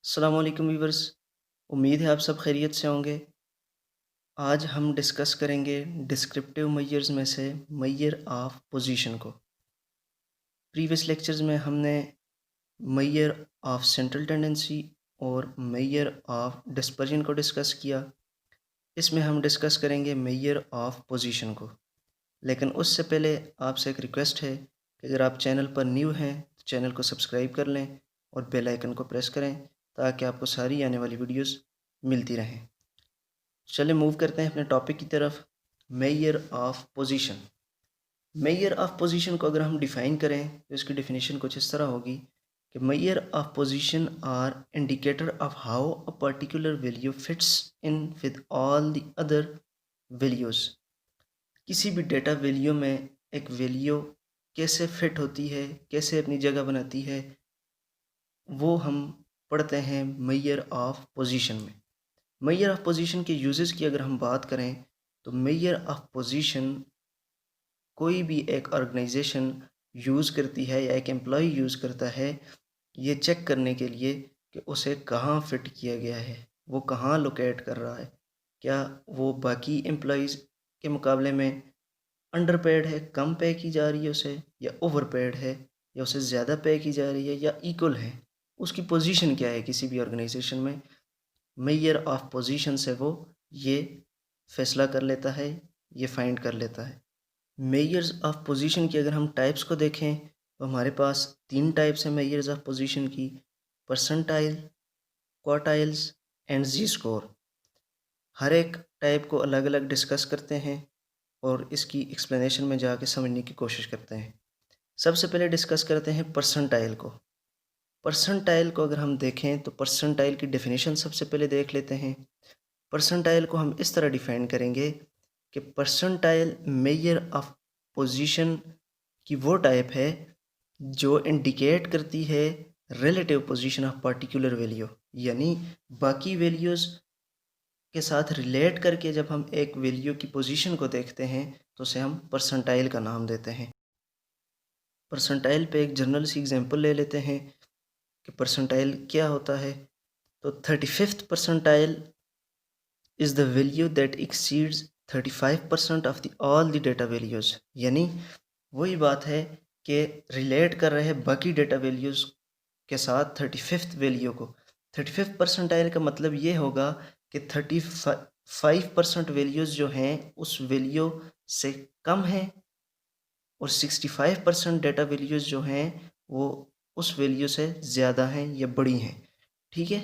अस्सलाम वालेकुम व्यूअर्स। उम्मीद है आप सब खैरियत से होंगे। आज हम डिस्कस करेंगे डिस्क्रिप्टिव मेजर्स में से मेजर ऑफ पोजीशन को। प्रीवियस लेक्चर्स में हमने मेजर ऑफ सेंट्रल टेंडेंसी और मेजर ऑफ डिस्पर्जन को डिस्कस किया। इसमें हम डिस्कस करेंगे मेजर ऑफ पोजीशन को। लेकिन उससे पहले आपसे एक रिक्वेस्ट है कि अगर आप चैनल पर न्यू हैं तो चैनल को सब्सक्राइब कर लें और बेल आइकन को प्रेस करें ताकि आपको सारी आने वाली वीडियोस मिलती रहें। चलिए मूव करते हैं अपने टॉपिक की तरफ। Major of position. Major of position को अगर हम डिफ़ाइन करें तो इसकी डेफिनेशन कुछ इस तरह होगी कि measure of position are indicator of how a particular value fits in with all the other values. किसी भी डेटा वैल्यू में एक वैल्यू कैसे फिट होती है, कैसे अपनी जगह बनाती है, वो हम पढ़ते हैं मेजर ऑफ पोजीशन में। मेजर ऑफ पोजीशन के यूजेस की अगर हम बात करें तो मेजर ऑफ पोजीशन कोई भी एक ऑर्गेनाइजेशन यूज़ करती है या एक एम्प्लॉय यूज़ करता है ये चेक करने के लिए कि उसे कहाँ फिट किया गया है, वो कहाँ लोकेट कर रहा है। क्या वो बाकी एम्प्लॉइज़ के मुकाबले में अंडर पेड है, कम पे की जा रही है उसे, या ओवर पेड है, या उसे ज़्यादा पे की जा रही है, या इक्वल है। उसकी पोजीशन क्या है किसी भी ऑर्गेनाइजेशन में। मेजर ऑफ पोजीशन से वो ये फैसला कर लेता है, ये फाइंड कर लेता है। मेजर्स ऑफ पोजीशन की अगर हम टाइप्स को देखें तो हमारे पास 3 टाइप्स हैं मेजर्स ऑफ पोजीशन की: percentile, quartiles and Z score. हर एक टाइप को अलग अलग डिस्कस करते हैं और इसकी एक्सप्लेनेशन में जाके समझने की कोशिश करते हैं। सबसे पहले डिस्कस करते हैं परसेंटाइल को। परसेंटाइल को अगर हम देखें तो परसेंटाइल की डेफिनेशन सबसे पहले देख लेते हैं। परसेंटाइल को हम इस तरह डिफाइन करेंगे कि परसेंटाइल मेजर ऑफ पोजीशन की वो टाइप है जो इंडिकेट करती है relative position of particular value, यानी बाकी वैल्यूज़ के साथ रिलेट करके जब हम एक वैल्यू की पोजीशन को देखते हैं तो उसे हम परसेंटाइल का नाम देते हैं। परसेंटाइल पे एक जनरल सी एग्जांपल ले लेते हैं कि परसेंटाइल क्या होता है। तो 35th percentile is the value that exceeds 35% of the all the data values। यानी वही बात है कि रिलेट कर रहे हैं बाकी डेटा वैल्यूज़ के साथ 35th वैल्यू को। 35th परसेंटाइल का मतलब ये होगा कि 35% वैल्यूज़ जो हैं उस वैल्यू से कम हैं और 65% डेटा वैल्यूज़ जो हैं वो उस वैल्यू से ज़्यादा हैं या बड़ी हैं। ठीक है।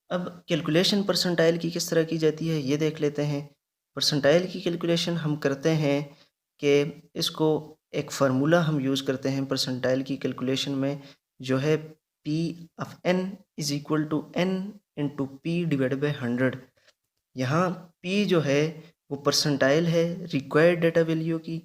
अब कैलकुलेशन परसेंटाइल की किस तरह की जाती है ये देख लेते हैं। परसेंटाइल की कैलकुलेशन हम करते हैं कि इसको एक फार्मूला हम यूज़ करते हैं परसेंटाइल की कैलकुलेशन में, जो है P of N is equal to N into P divide by 100। यहाँ पी जो है वो परसेंटाइल है रिक्वायर्ड डेटा वैल्यू की,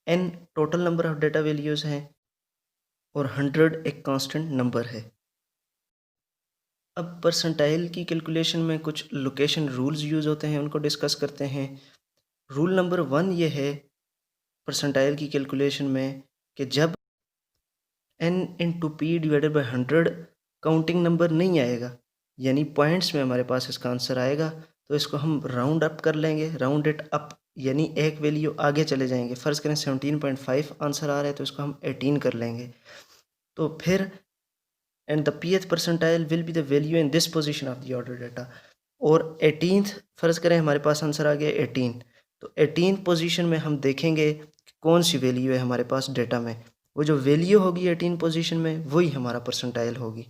N total number of data values हैं और 100 एक कांस्टेंट नंबर है। अब परसेंटाइल की कैलकुलेशन में कुछ लोकेशन रूल्स यूज़ होते हैं, उनको डिस्कस करते हैं। रूल नंबर 1 ये है परसेंटाइल की कैलकुलेशन में कि जब n into P divided by 100 counting number नहीं आएगा, यानी पॉइंट्स में हमारे पास इसका आंसर आएगा, तो इसको हम राउंड अप कर लेंगे, राउंड इट अप, यानी एक वैल्यू आगे चले जाएंगे। फ़र्ज़ करें 17.5 आंसर आ रहा है तो इसको हम 18 कर लेंगे। तो फिर and the pth percentile will be the value in this position of the order data. और 18th फ़र्ज़ करें हमारे पास आंसर आ गया 18, तो 18th पोजीशन में हम देखेंगे कि कौन सी वैल्यू है हमारे पास डेटा में। वो जो वैल्यू होगी 18 पोजीशन में वही हमारा परसेंटाइल होगी।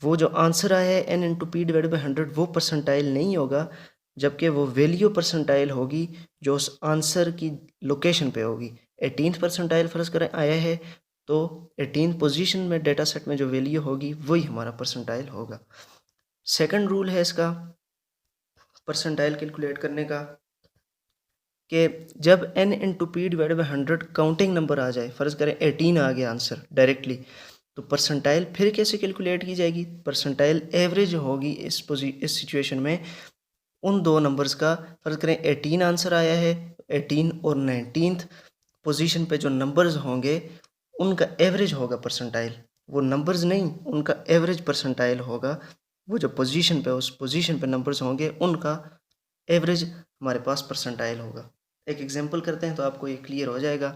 वो जो आंसर आया है N into P divide by 100 वो परसेंटाइल नहीं होगा, जबकि वो वैल्यू परसेंटाइल होगी जो उस आंसर की लोकेशन पे होगी। 18th परसेंटाइल फ़र्ज़ करें आया है तो 18 पोजीशन में डेटा सेट में जो वैल्यू होगी वही हमारा परसेंटाइल होगा। सेकंड रूल है इसका परसेंटाइल कैलकुलेट करने का कि जब n into P divide by 100 counting number आ जाए, फ़र्ज़ करें 18 आ गया आंसर डायरेक्टली, तो परसेंटाइल फिर कैसे कैलकुलेट की जाएगी। परसेंटाइल एवरेज होगी इस सिचुएशन में उन दो नंबर्स का। फ़र्ज़ करें 18 आंसर आया है, 18 और 19th पोजीशन पे जो नंबर्स होंगे उनका एवरेज होगा परसेंटाइल, वो नंबर्स नहीं उनका एवरेज परसेंटाइल होगा। वो जो पोजीशन पे उस पोजीशन पे नंबर्स होंगे उनका एवरेज हमारे पास परसेंटाइल होगा। एक एग्जांपल करते हैं तो आपको ये क्लियर हो जाएगा।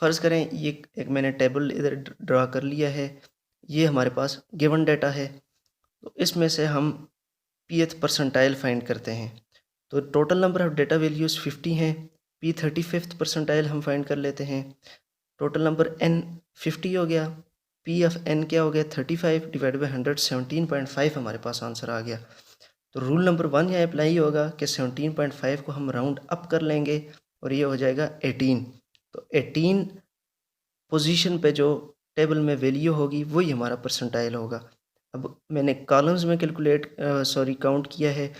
फ़र्ज़ करें ये एक मैंने टेबल इधर ड्रा कर लिया है, ये हमारे पास गिवन डेटा है, तो इसमें से हम pth परसेंटाइल फाइंड करते हैं। तो total number of data values 50 हैं, p 35th परसेंटाइल हम फाइंड कर लेते हैं। टोटल नंबर n 50 हो गया, p ऑफ n क्या हो गया 35 डिवाइड बाई 100 17.5 हमारे पास आंसर आ गया। तो रूल नंबर 1 यहाँ अप्लाई होगा कि 17.5 को हम राउंड अप कर लेंगे और ये हो जाएगा 18। तो 18 पोजीशन पे जो टेबल में वैल्यू होगी वही हमारा परसेंटाइल होगा। अब मैंने कॉलम्स में काउंट किया है,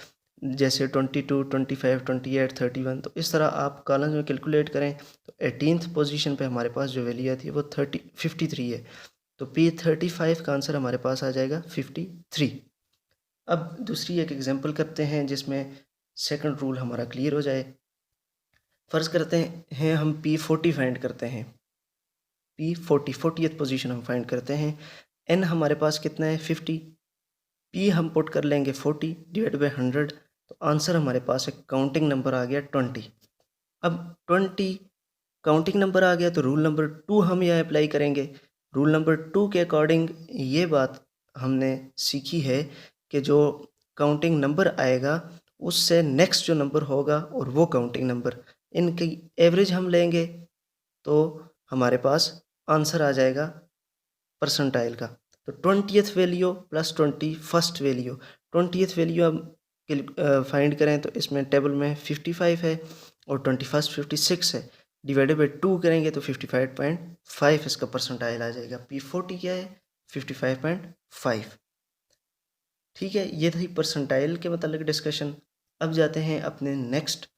जैसे 22, 25, 28, 31। तो इस तरह आप कॉलम्स में कैलकुलेट करें तो 18th पोजीशन पे हमारे पास जो वैल्यू आती है वो 53 है। तो P35 का आंसर हमारे पास आ जाएगा 53। अब दूसरी एक एग्जांपल करते हैं जिसमें सेकंड रूल हमारा क्लियर हो जाए। फ़र्ज़ करते हैं हम P40 फाइंड करते हैं। P40 40th पोजीशन हम फाइंड करते हैं। n हमारे पास कितना है 50, p हम पुट कर लेंगे 40 डिवाइड बाई 100। तो आंसर हमारे पास एक काउंटिंग नंबर आ गया 20। अब 20 काउंटिंग नंबर आ गया तो रूल नंबर 2 हम यहाँ अप्लाई करेंगे। रूल नंबर 2 के अकॉर्डिंग ये बात हमने सीखी है कि जो काउंटिंग नंबर आएगा उससे नेक्स्ट जो नंबर होगा और वो काउंटिंग नंबर, इनकी एवरेज हम लेंगे तो हमारे पास आंसर आ जाएगा परसेंटाइल का। तो 20th value plus 21st value, 20th value हम फाइंड करें तो इसमें टेबल में 55 है और 21st 56 है, डिवाइडेड बाई 2 करेंगे तो 55.5 इसका परसेंटाइल आ जाएगा। P40 क्या है 55.5। ठीक है, ये थी परसेंटाइल के मतलब डिस्कशन। अब जाते हैं अपने नेक्स्ट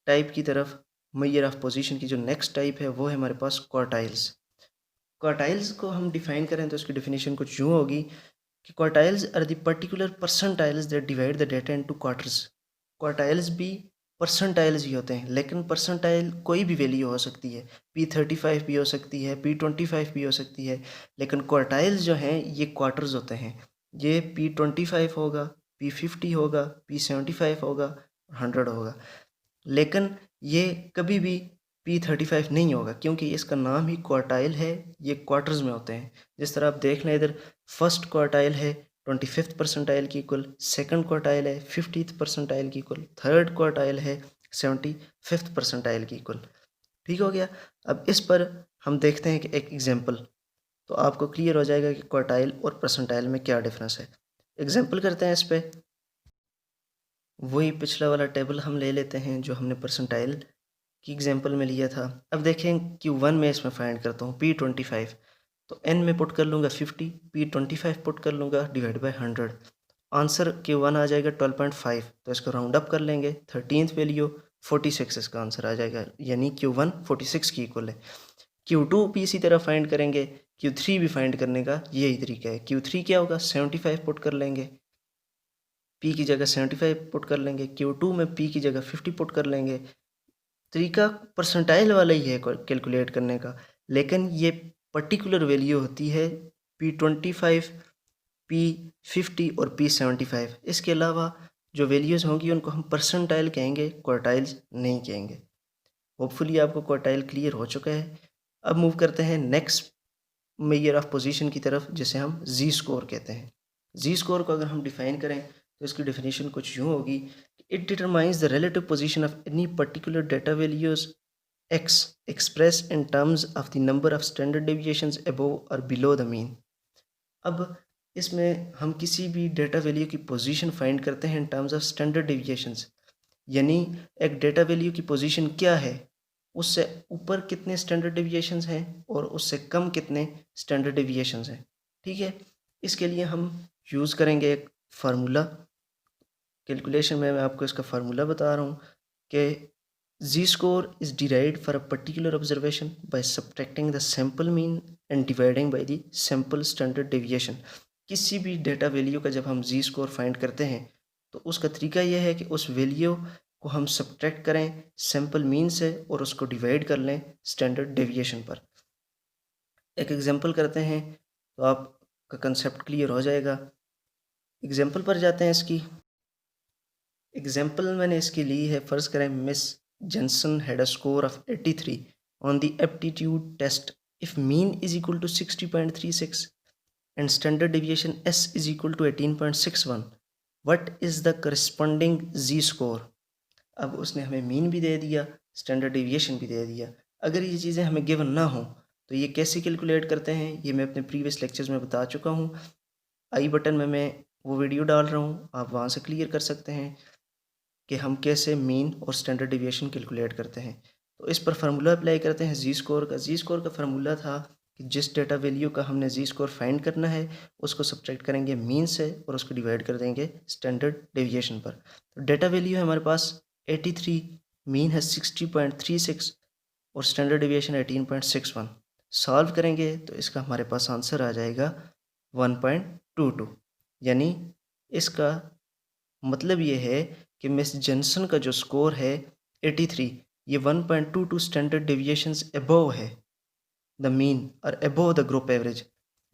टाइप की तरफ। मेजर ऑफ पोजीशन की जो नेक्स्ट टाइप है वो है हमारे पास क्वार्टाइल्स। क्वार्टाइल्स को हम डिफाइन करें तो इसकी डेफिनेशन कुछ यूँ होगी कि quartiles are the particular percentiles that divide the data into quarters. Quartiles भी परसेंटाइल्स ही होते हैं, लेकिन परसेंटाइल कोई भी वैल्यू हो सकती है। P35 भी हो सकती है, P25 भी हो सकती है, लेकिन क्वार्टाइल्स जो हैं ये क्वार्टर्स होते हैं। ये P25 होगा, P50 होगा, P75 होगा, 100 होगा, लेकिन ये कभी भी P35 नहीं होगा क्योंकि इसका नाम ही क्वार्टाइल है। ये क्वार्टर्स में होते हैं। जिस तरह आप देख लें इधर फर्स्ट क्वार्टाइल है 25th परसेंटाइल की इक्वल, सेकंड क्वार्टाइल है 50th परसेंटाइल की इक्वल, थर्ड क्वार्टाइल है 75th परसेंटाइल की इक्वल। ठीक हो गया। अब इस पर हम देखते हैं कि एक एग्जांपल, तो आपको क्लियर हो जाएगा कि क्वार्टाइल और परसेंटाइल में क्या डिफरेंस है। एग्जांपल करते हैं इस पर। वही पिछला वाला टेबल हम ले लेते हैं जो हमने परसेंटाइल की एग्जांपल में लिया था। अब देखें Q1 में इसमें फाइंड करता हूँ P25। तो n में पुट कर लूँगा 50, P25 पुट कर लूँगा डिवाइड बाई 100। आंसर Q1 आ जाएगा 12.5। तो इसको राउंड अप कर लेंगे, 13th वैल्यू 46 इसका आंसर आ जाएगा, यानी Q1 46 की इक्वल है। Q2 भी इसी तरह फाइंड करेंगे, Q3 भी फाइंड करने का यही तरीका है। Q3 क्या होगा 75 पुट कर लेंगे, P की जगह 75 पुट कर लेंगे, Q2 में P की जगह 50 पुट कर लेंगे। तरीका परसेंटाइल वाला ही है कैलकुलेट करने का, लेकिन ये पर्टिकुलर वैल्यू होती है P25, P50 और P75। इसके अलावा जो वैल्यूज़ होंगी उनको हम परसेंटाइल कहेंगे, क्वार्टाइल्स नहीं कहेंगे। होपफुली आपको क्वार्टाइल क्लियर हो चुका है। अब मूव करते हैं नेक्स्ट मेजर ऑफ पोजीशन की तरफ, जिसे हम जी स्कोर कहते हैं। जी स्कोर को अगर हम डिफाइन करें तो इसकी डेफिनेशन कुछ यूँ होगी कि it determines the relative position of any particular data values x expressed in terms of the number of standard deviations above or below the mean। अब इसमें हम किसी भी डेटा वैल्यू की पोजीशन फाइंड करते हैं in terms of standard deviations, यानी एक डेटा वैल्यू की पोजीशन क्या है, उससे ऊपर कितने स्टैंडर्ड डेविएशंस हैं और उससे कम कितने स्टैंडर्ड डेविएशंस हैं। ठीक है, इसके लिए हम यूज़ करेंगे एक फार्मूला। कैलकुलेशन में मैं आपको इसका फार्मूला बता रहा हूँ कि Z score is derived for a particular observation by subtracting the sample mean and dividing by the sample standard deviation। किसी भी डेटा वैल्यू का जब हम Z score फाइंड करते हैं तो उसका तरीका यह है कि उस वैल्यू को हम सब्ट्रैक्ट करें सैम्पल मीन से और उसको डिवाइड कर लें स्टैंडर्ड डेविएशन पर। एक एग्जांपल करते हैं तो आपका कंसेप्ट क्लियर हो जाएगा। एग्जाम्पल पर जाते हैं इसकी। एग्जाम्पल मैंने इसकी ली है, फ़र्ज़ करें Miss Jensen had a score of 83 on the aptitude test if mean is equal to 60.36 and standard deviation S is equal to 18.61, what is the corresponding Z score. अब उसने हमें मीन भी दे दिया, स्टैंडर्ड डिविएशन भी दे दिया। अगर ये चीज़ें हमें गिवन ना हो तो ये कैसे कैलकुलेट करते हैं, ये मैं अपने प्रीवियस लेक्चर्स में बता चुका हूँ। आई बटन में मैं वो वीडियो डाल रहा हूँ, आप वहाँ से क्लियर कर सकते हैं कि हम कैसे मीन और स्टैंडर्ड डिविएशन कैलकुलेट करते हैं। तो इस पर फार्मूला अप्लाई करते हैं जी स्कोर का। जी स्कोर का फार्मूला था कि जिस डेटा वैल्यू का हमने जी स्कोर फाइंड करना है उसको सब्ट्रैक्ट करेंगे मीन से और उसको डिवाइड कर देंगे स्टैंडर्ड डेविएशन पर। तो डेटा वैल्यू है हमारे पास 83, मीन है 60.36 और स्टैंडर्ड डिविएशन 18.61। सॉल्व करेंगे तो इसका हमारे पास आंसर आ जाएगा 1.22। यानी इसका मतलब ये है कि मिस जेंसन का जो स्कोर है 83, ये 1.22 स्टैंडर्ड डेविएशंस अबव है द मीन और अबव द ग्रुप एवरेज।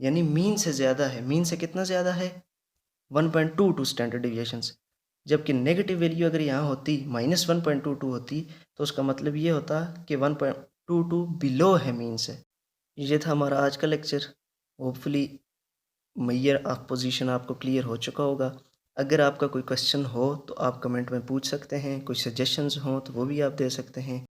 यानी मीन से ज़्यादा है। मीन से कितना ज़्यादा है? 1.22 स्टैंडर्ड डेविएशंस। जबकि नेगेटिव वैल्यू अगर यहाँ होती -1.22 होती तो उसका मतलब ये होता कि 1.22 बिलो है मीन से। ये था हमारा आज का lecture. Hopefully major of position आपको क्लियर हो चुका होगा। अगर आपका कोई क्वेश्चन हो तो आप कमेंट में पूछ सकते हैं, कोई सजेशंस हों तो वो भी आप दे सकते हैं।